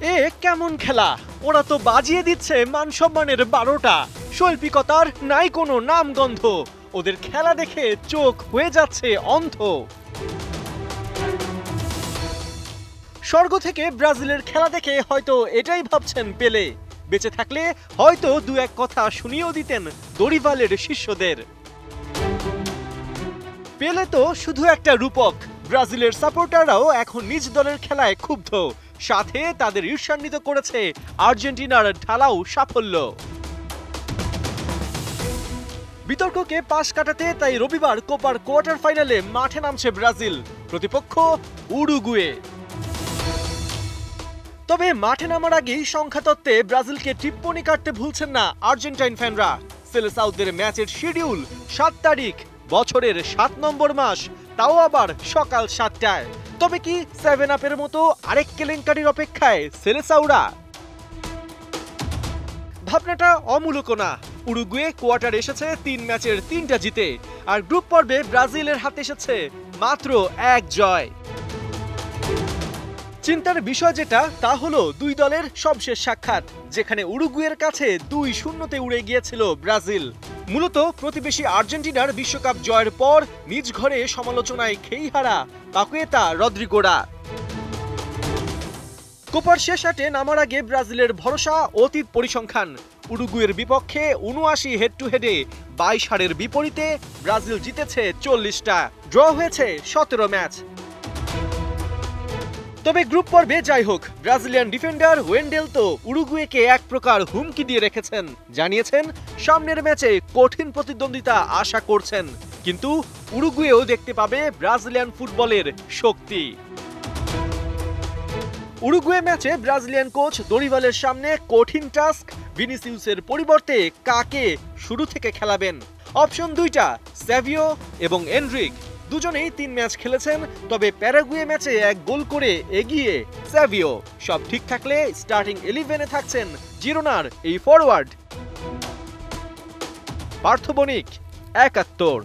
এ কেমন খেলা? ওরা তো বাজিয়ে দিচ্ছে মান সম্মানের 12টা। শৈল্পিকতার নাই কোনো নামগন্ধ। ওদের খেলা দেখে চোখ হয়ে যাচ্ছে অন্ধ। স্বর্গ থেকে ব্রাজিলের খেলা দেখে হয়তো এটাই ভাবছেন পেলে। বেঁচে থাকলে হয়তো দু এক কথা শুনিয়েও দিতেন দরিভালের শিষ্যদের। পেলে তো শুধু একটা রূপক। ব্রাজিলের সাপোর্টাররাও এখন নিজ দলের খেলায় ক্ষুব্ধ। সাথে তাদের ঈর্ষান্বিত করেছে আর্জেন্টিনার ঢালাও সাফল্য। বিতর্ককে পাশ কাটাতে তাই রবিবার কোপার কোয়ার্টার ফাইনালে মাঠে নামছে ব্রাজিল, প্রতিপক্ষ উরুগুয়ে। তবে মাঠে নামার আগেই সংখ্যাতত্ত্বে ব্রাজিলকে টিপ্পনি কাটতে ভুলছেন না আর্জেন্টাইন ফ্যানরা। সেলেসাউদের ম্যাচের শিডিউল 7 তারিখ, বছরের 7 নম্বর মাস, তাও আবার সকাল 7টায়। তবে কি 7 আপের মতো আরেক কেলেঙ্কারির অপেক্ষায় সেলেসাউরা? ভাবনাটা অমূলক না। উরুগুয়ে কোয়ার্টার এসেছে 3 ম্যাচের 3টা জিতে, আর গ্রুপ পর্বে ব্রাজিলের হাতে এসেছে মাত্র 1 জয়। চিন্তার বিষয় যেটা তা হলো দুই দলের সবশেষ সাক্ষাৎ, যেখানে উরুগুয়ের কাছে 2-0-তে উড়ে গিয়েছিল ব্রাজিল। মূলত প্রতিবেশী আর্জেন্টিনার বিশ্বকাপ জয়ের পর নিজ ঘরে সমালোচনায় খেইহারা পাকুয়েতা রদ্রিগোরা। কোপার শেষ আটে নামার আগে ব্রাজিলের ভরসা অতীত পরিসংখ্যান। উরুগুয়ের বিপক্ষে 79 হেড টু হেডে 22 হারের বিপরীতে ব্রাজিল জিতেছে 40টা, ড্র হয়েছে 17 ম্যাচ। তবে গ্রুপ পর্বে যাই হোক, ব্রাজিলিয়ান ডিফেন্ডার ওয়েন্ডেল তো উরুগুয়েকে এক প্রকার হুমকি দিয়ে রেখেছেন। জানিয়েছেন সামনের ম্যাচে কঠিন প্রতিদ্বন্দ্বিতা আশা করছেন, কিন্তু উরুগুয়েও দেখতে পাবে ব্রাজিলিয়ান ফুটবলের শক্তি। উরুগুয়ে ম্যাচে ব্রাজিলিয়ান কোচ দরিভালের সামনে কঠিন টাস্ক। ভিনিসিউসের পরিবর্তে কাকে শুরু থেকে খেলাবেন? অপশন দুইটা, স্যাভিও এবং এনরিক। দুজনেই 3 ম্যাচ খেলেছেন, তবে প্যারাগুয়ে ম্যাচে 1 গোল করে এগিয়ে স্যাভিও। সব ঠিক থাকলে স্টার্টিং 11-এ থাকছেন জিরোনার এই ফরওয়ার্ড। পার্থ বণিক, 71।